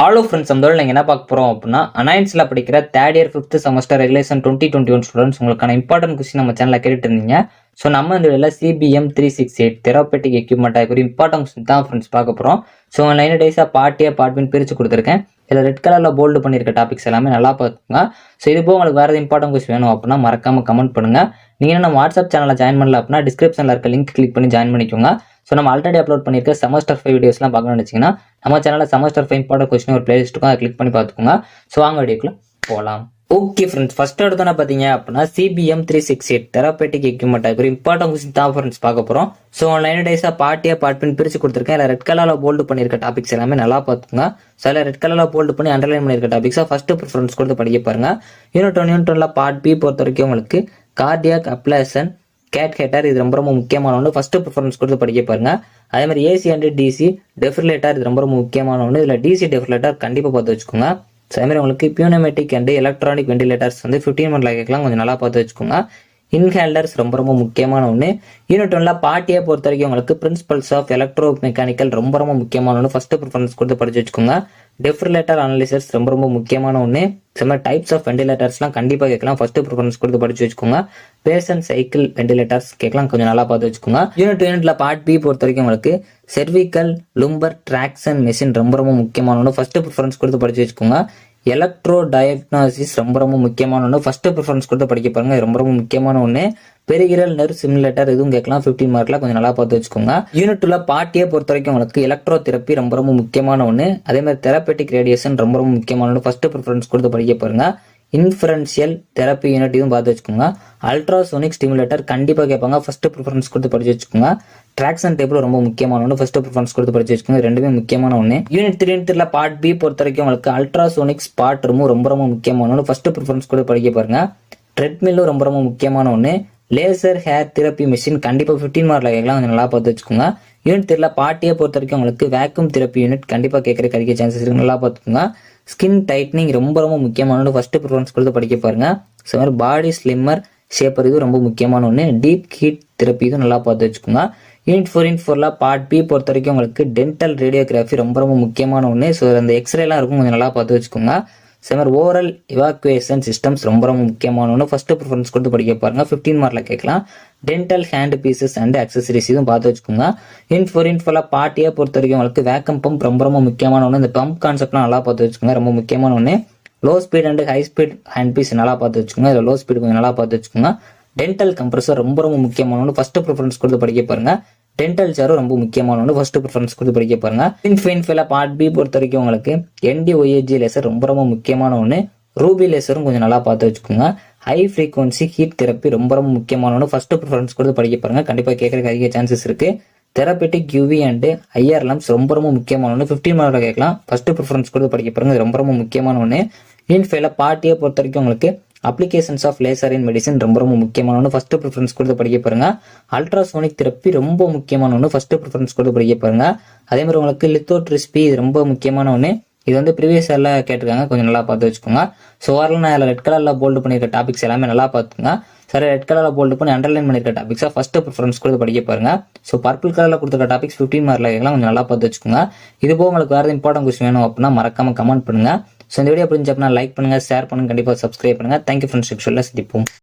Hello friends, நம்ம நீங்கள் என்ன பார்க்க போகிறோம் அப்படின்னா, அனாயின்ஸில் படிக்கிற third year 5th semester regulation 2021 students உங்களுக்கான இம்பார்ட்டன்ட் கொஸ்டின் நம்ம சேனலில் கேட்டுட்டு இருந்தீங்க. ஸோ நம்ம இந்த இதில் CBM 368 தெரப்பெட்டிக் எக்யூப்மெண்ட் ஆகிய இம்பார்ட்டன்ட் கொஸ்டின் தான் ஃப்ரெண்ட்ஸ் பார்க்க போகிறோம். ஸோ 9 டேஸாக பார்ட் ஏ பார்ட் பின்னு பிரித்து கொடுத்துருக்கேன். இதில் ரெட் கலரில் போல்டு பண்ணியிருக்க டாபிக்ஸ் எல்லாமே நல்லா பார்த்துங்க. ஸோ இது போக உங்களுக்கு வேறு இம்பார்ட்டன்ட் கொஸ்டின் வேணும் அப்படின்னா மறக்காமல் கமெண்ட் பண்ணுங்கள். நீங்கள் நம்ம வாட்ஸ்அப் சேனலில் ஜாயின் பண்ணல அப்படின்னா டிஸ்கிரிப்ஷனில் இருக்க லிங்க் கிளிக் பண்ணி ஜாயின் பண்ணிக்கோங்க. ஸோ நம்ம ஆல்ரெடி அப்லோட் பண்ணியிருக்க செமஸ்டர் 5 வீடியோஸ்லாம் பார்க்கணும்னு நினச்சிங்கன்னா நம்ம சேனலில் செமஸ்டர் 5 இம்பார்ட்டன்ட் கொஸ்டின் ஒரு பிளேலிஸ்ட் இருக்கும், அதை கிளிக் பண்ணி பார்த்துக்கோங்க. ஸோ வாங்க வீடியோக்குள்ள போகலாம். ஓகே ஃப்ரெண்ட்ஸ், ஃபர்ஸ்ட் எடுத்தோன்னா பார்த்தீங்க அப்படின்னா CBM 368 தெரப்பெட்டிக் எக்யூப்மெண்ட் ஆகிய இம்பார்ட்டன்ட் கொஸ்டின் தான் ஃப்ரெண்ட்ஸ் பார்க்க போகிறோம். ஸோ 9 டேஸாக பார்ட்டியாக பார்ட் பின் பிரித்து கொடுத்துருக்கேன். இல்லை ரெட் கலரில் போல்டு பண்ணியிருக்க டாபிக்ஸ் எல்லாமே நல்லா பார்த்துங்க. ஸோ அதில் ரெட் கலரில் போல்டு பண்ணி அண்டர்லைன் பண்ணியிருக்க டாபிக்ஸாக ஃபர்ஸ்ட் ப்ரிஃபரன்ஸ் கொடுத்து படிக்க பாருங்க. யூனிட் 1 பார்ட் பி பொறுத்த வரைக்கும் உங்களுக்கு கார்டியாக் அப்ளேஷன் கேட்ஹேட்டர் இது ரொம்ப முக்கியமான ஒன்று, ஃபர்ஸ்ட் ப்ரிஃபரன்ஸ் கொடுத்து படிக்க பாருங்க. அதே மாதிரி ஏசி அண்ட் டிசி டெஃபிரிலேட்டர் இது ரொம்ப முக்கியமான ஒன்று, இதில் டிசி டெஃபிரிலேட்டர் கண்டிப்பாக பார்த்து வச்சுக்கோங்க. ஸோ அதே மாதிரி உங்களுக்கு பியூனமேட்டிக் அண்ட் எலக்ட்ரானிக் வெண்டிலேட்டர்ஸ் வந்து 15 மினிட்ல கேட்கலாம், கொஞ்சம் நல்லா பார்த்து வச்சுக்கோங்க. இன்ஹேலர்ஸ் ரொம்ப முக்கியமான ஒன்று. யூனிட் 1 பார்ட்டியை பொறுத்த வரைக்கும் உங்களுக்கு பிரின்சிபல்ஸ் ஆஃப் எலக்ட்ரோ மெக்கானிக்கல் ரொம்ப முக்கியமான ஒன்று, ஃபர்ஸ்ட் ப்ரிஃபரன்ஸ் கொடுத்து படிச்சு வச்சுக்கோங்க. டெஃபிரிலேட்டர் அனாலிசிஸ் ரொம்ப முக்கியமான ஒன்று. சில டைப்ஸ் ஆஃப் வெண்டிலேட்டர்ஸ்லாம் கண்டிப்பாக கேட்கலாம், ஃபர்ஸ்ட் ப்ரிஃபரன்ஸ் கொடுத்து படிச்சு வச்சுக்கோங்க. பேஷன் சைக்கிள் வெண்டிலேட்டர்ஸ் கேட்கலாம், கொஞ்சம் நல்லா பார்த்து வச்சுக்கோங்க. யூனிட்ல பார்ட் பி பொறுத்த வரைக்கும் உங்களுக்கு செர்விக்கல் லும்பர் ட்ராக்ஷன் மெஷின் ரொம்ப முக்கியமான ஒன்று, ஃபர்ஸ்ட் ப்ரிஃபரன்ஸ் கொடுத்து படிச்சு வச்சுக்கோங்க. எலக்ட்ரோ டயக்னாசிஸ் ரொம்ப முக்கியமான ஒன்று, ஃபர்ஸ்ட் ப்ரிஃபரன்ஸ் கொடுத்து படிக்க பாருங்க, ரொம்ப முக்கியமான ஒன்று. பெரிகிரல் நர்வ் சிமுலேட்டர் இதுவும் கேட்கலாம், 15 மார்க்ல கொஞ்சம் நல்லா பார்த்து வச்சுக்கோங்க. யூனிட் 2 பார்ட்டியை பொறுத்த வரைக்கும் உங்களுக்கு எலக்ட்ரோ தெரப்பி ரொம்ப முக்கியமான ஒன்று. அதே மாதிரி தெரப்பெட்டிக் ரேடியேஷன் ரொம்ப முக்கியமான ஒன்று, ஃபர்ஸ்ட் ப்ரிஃபரன்ஸ் கொடுத்து படிக்க பாருங்க. இன்ஃபரன்ஷியல் தெரப்பி யூனிட் இதுவும் பார்த்து வச்சுக்கோங்க. அல்ட்ராசோனிக் ஸ்டிமுலேட்டர் கண்டிப்பாக கேட்பாங்க, ஃபர்ஸ்ட் ப்ரிஃபரன்ஸ் கொடுத்து படிச்சு வச்சுக்கோங்க. ட்ராக்ஷன் டேபிள் ரொம்ப முக்கியமான ஒன்று, ஃபர்ஸ்ட் ப்ரிஃபரன்ஸ் கொடுத்து படிச்சு வச்சுக்கோங்க, ரெண்டுமே முக்கியமான ஒன்று. யூனிட் 3 பார்ட் பி பொறுத்த வரைக்கும் உங்களுக்கு அல்ட்ராசோனிக் ஸ்பாட் ரொம்ப முக்கியமான ஒன்று, ஃபர்ஸ்ட் ப்ரிஃபரன்ஸ் கொடுத்து படிக்க பாருங்க. ட்ரெட்மில்லும் ரொம்ப முக்கியமான ஒன்று. லேசர் ஹேர் தெரப்பி மிஷின் கண்டிப்பாக 15 மார்க்ல கேட்கலாம், கொஞ்சம் நல்லா பார்த்து வச்சுக்கோங்க. யூனிட் 3 பார்ட்டியை பொறுத்த வரைக்கும் உங்களுக்கு வேக்யூம் தெரப்பி யூனிட் கண்டிப்பாக கேட்கறதுக்கு அதிக சான்சஸ் இருக்கு, நல்லா பார்த்துக்கோங்க. ஸ்கின் டைட்னிங் ரொம்ப முக்கியமான ஃபர்ஸ்ட் ப்ரிஃபரன்ஸ் கொடுத்து படிக்க பாருங்க. ஸோ மாதிரி பாடி ஸ்லிம்மர் ஷேப்பர் இது ரொம்ப முக்கியமான ஒன்று. டீப் ஹீட் தெரப்பி இது நல்லா பார்த்து வச்சுக்கோங்க. யூனிட் 4 பார்ட் பி பொறுத்த வரைக்கும் உங்களுக்கு டென்டல் ரேடியோகிராஃபி ரொம்ப முக்கியமான ஒன்று. ஸோ அந்த எக்ஸ்ரேலாம் இருக்கும், கொஞ்சம் நல்லா பார்த்து வச்சுக்கோங்க. ஸோ மாதிரி ஓரல் எவாக்குவேஷன் சிஸ்டம்ஸ் ரொம்ப முக்கியமான ஒன்று, ஃபர்ஸ்ட் ப்ரிஃபரன்ஸ் கொடுத்து படிக்க பாருங்க, 15 மார்க்ல கேட்கலாம். Dental hand pieces and accessories இதுவும் பார்த்து வச்சுக்கோங்க. யூனிட் 4 பார்ட்டியை பொறுத்த வரைக்கும் உங்களுக்கு வேக்கம் பம்ப் ரொம்ப முக்கியமான ஒன்று, இந்த பம்ப் கான்செப்ட்லாம் நல்லா பார்த்து வச்சுக்கோங்க, ரொம்ப முக்கியமான ஒன்று. Low speed and high speed hand piece நல்லா பார்த்து வச்சுக்கோங்க, இதில் லோ ஸ்பீட் கொஞ்சம் நல்லா பார்த்து வச்சுக்கோங்க. டென்டல் கம்ப்ரஸர் ரொம்ப முக்கியமான ஒன்று, ஃபர்ஸ்ட் ப்ரிஃபரன்ஸ் கொடுத்து படிக்க பாருங்க. டென்டல் சேரும் ரொம்ப முக்கியமான ஒன்று, ஃபர்ஸ்ட் ப்ரிஃபரன்ஸ் கொடுத்து படிக்க பாருங்க. இன்ஃபைன்ஃபைல பார்ட் பி பொறுத்த வரைக்கும் உங்களுக்கு ND-OAG லேசர் ரொம்ப முக்கியமான ஒன்று. ரூபி லேசரும் கொஞ்சம் நல்லா பார்த்து வச்சுக்கோங்க. ஹை ஃப்ரீக்வன்சி ஹீட் தெரப்பி ரொம்ப முக்கியமான ஒன்று, ஃபர்ஸ்ட் ப்ரிஃபரன்ஸ் கொடுத்து படிக்க பாருங்க, கண்டிப்பாக கேட்கறதுக்கு அதிக சான்சஸ் இருக்கு. Therapeutic UV and IR lumps ரொம்ப முக்கியமான ஒன்று, 15 மார்க்ல கேட்கலாம், ஃபர்ஸ்ட் ப்ரிஃபரன்ஸ் கொடுத்து படிக்க பாருங்க, ரொம்ப முக்கியமான ஒன்று. இன்ஃபைல பார்ட்டியை பொறுத்த வரைக்கும் உங்களுக்கு applications of laser in medicine ரொம்ப முக்கியமான ஒன்று, ஃபர்ஸ்ட் ப்ரிஃபரன்ஸ் கொடுத்து படிக்க பாருங்க. அல்ட்ராசோனிக் தெரப்பி ரொம்ப முக்கியமான ஒன்று, ஃபர்ஸ்ட் ப்ரிஃபரன்ஸ் கொடுத்து படிக்க பாருங்க. அதே மாதிரி உங்களுக்கு லித்தோட்ரிஸ்பி இது ரொம்ப முக்கியமான ஒன்று, இது வந்து ப்ரீவியஸ் இயர்ல கேட்டிருக்காங்க, கொஞ்சம் நல்லா பார்த்து வச்சுக்கோங்க. ஸோ ஓரளவு நான் ரெட் கலர்ல போல்டு பண்ணியிருக்க டாபிக்ஸ் எல்லாமே நல்லா பார்த்துங்க. சரி, ரெட் கலர்ல போல்டு பண்ணி அண்டர்லைன் பண்ணியிருக்க டாபிக்ஸா ஃபர்ஸ்ட் ப்ரிஃபரன்ஸ் கொடுத்து படிக்க பாருங்க. ஸோ பர்பிள் கலர்ல கொடுத்துருக்க டாபிக்ஸ் 15 மார்க்ல கேட்கலாம், கொஞ்சம் நல்லா பார்த்து வச்சுக்கோங்க. இது போக உங்களுக்கு வேறு இம்பார்ட்டன்ட் கொஸ்டின் வேணும் அப்படின்னா மறக்காம கமெண்ட் பண்ணுங்க. ஸோ இந்த வீடியோ புரிஞ்சு அப்படின்னா லைக் பண்ணுங்க, ஷேர் பண்ணுங்க, கண்டிப்பாக சப்ஸ்கிரைப் பண்ணுங்க. தேங்க்யூ ஃப்ரெண்ட்ஸ், சந்திப்போம்.